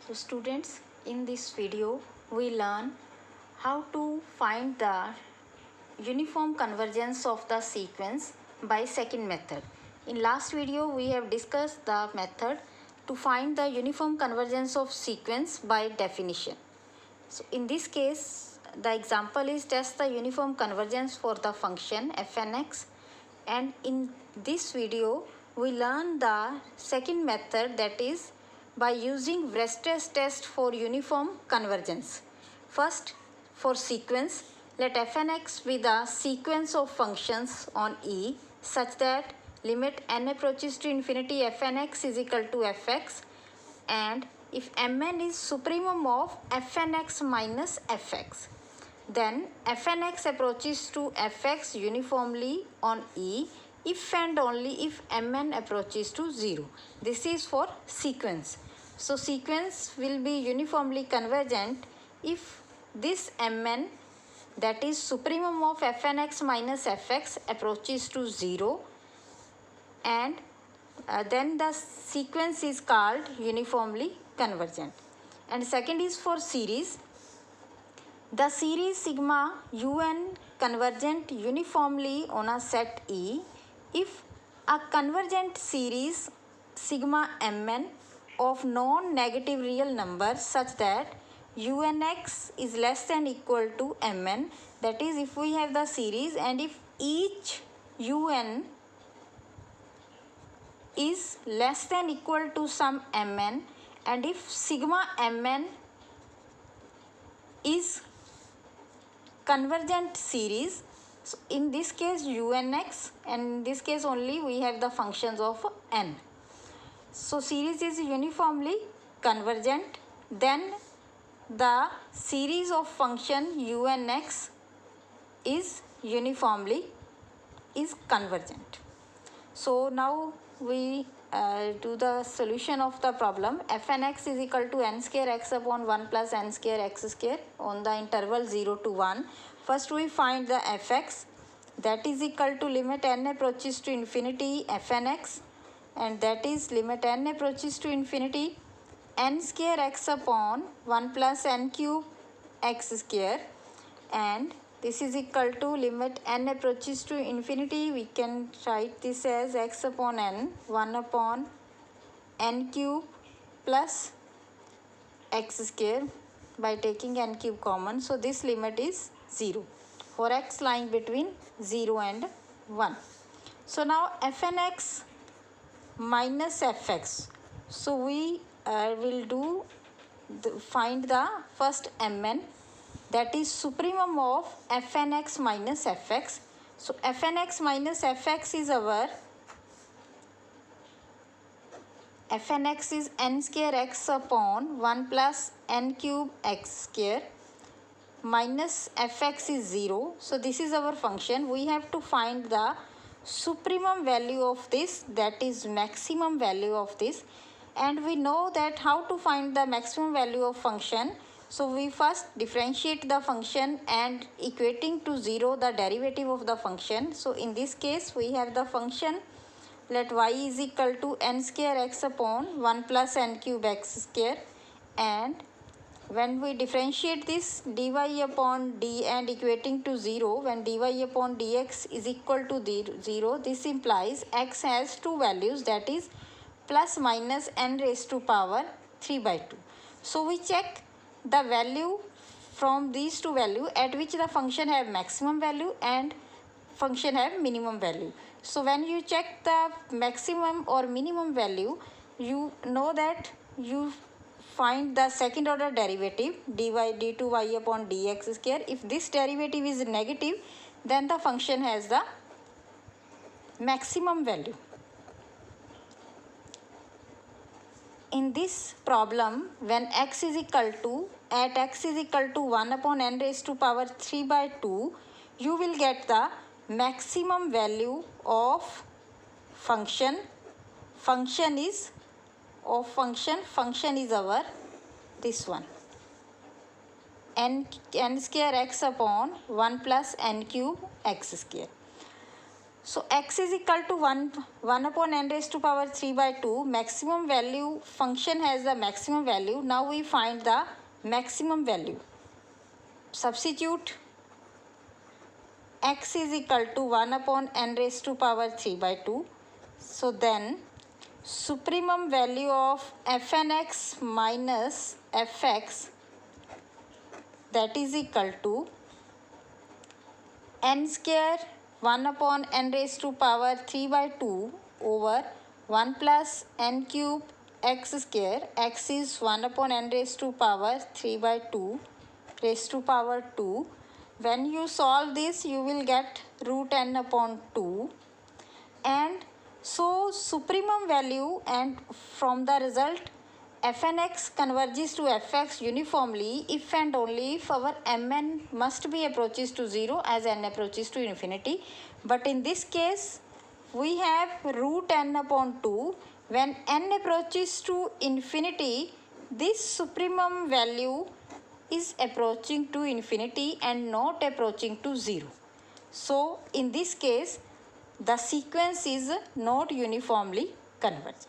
So students, in this video we learn how to find the uniform convergence of the sequence by second method. In last video we have discussed the method to find the uniform convergence of sequence by definition. So in this case the example is test the uniform convergence for the function f(n)x, and in this video we learn the second method, that is by using Weierstrass test for uniform convergence. First, for sequence, let f(n)x be the sequence of functions on E such that limit n approaches to infinity f(n)x is equal to fx, and if mn is supremum of f(n)x minus fx, then f(n)x approaches to fx uniformly on E if and only if mn approaches to 0. This is for sequence. So sequence will be uniformly convergent if this mn, that is supremum of f(n)x minus fx, approaches to 0, and then the sequence is called uniformly convergent. And second is for series. The series sigma un convergent uniformly on a set E if a convergent series sigma mn of non-negative real numbers such that unx is less than equal to mn, that is if we have the series and if each un is less than equal to some mn, and if sigma mn is convergent series. So in this case unx, and in this case only we have the functions of n. So series is uniformly convergent, then the series of function unx is uniformly convergent. So now we do the solution of the problem. f(n)x is equal to n square x upon 1 plus n square x square on the interval 0 to 1. First we find the fx, that is equal to limit n approaches to infinity f(n)x, and that is limit n approaches to infinity n square x upon 1 plus n cube x square, and this is equal to limit n approaches to infinity. We can write this as x upon n, 1 upon n cube plus x square by taking n cube common. So this limit is 0 for x lying between 0 and 1. So now f(n)x minus fx. So we will find the first mn, that is supremum of f(n)x minus fx. So f(n)x minus fx is our f(n)x is n square x upon 1 plus n cube x square minus fx is 0. So this is our function. We have to find the supremum value of this, that is maximum value of this, and we know that how to find the maximum value of function. So we first differentiate the function and equating to 0 the derivative of the function. So in this case we have the function, let y is equal to n square x upon 1 plus n cube x square, and when we differentiate this dy upon d and equating to 0, when dy upon dx is equal to 0, this implies x has two values, that is plus minus n raised to power 3 by 2. So we check the value from these two values at which the function have maximum value and function have minimum value. So when you check the maximum or minimum value, you know that you find the second order derivative dy d2y upon dx square. If this derivative is negative, then the function has the maximum value. In this problem, when x is equal to 1 upon n raised to power 3 by 2, you will get the maximum value of function. Function is our this one, n square x upon 1 plus n cube x square. So x is equal to 1 upon n raised to power 3 by 2. Maximum value, function has the maximum value. Now we find the maximum value. Substitute x is equal to 1 upon n raised to power 3 by 2. So then supremum value of fnx minus fx, that is equal to n square 1 upon n raised to power 3 by 2 over 1 plus n cube x square. X is 1 upon n raised to power 3 by 2 raised to power 2. When you solve this, you will get root n upon 2. And so supremum value, and from the result fnx converges to fx uniformly if and only if our mn must be approaches to 0 as n approaches to infinity. But in this case we have root n upon 2. When n approaches to infinity, this supremum value is approaching to infinity and not approaching to 0. So in this case the sequence is not uniformly convergent.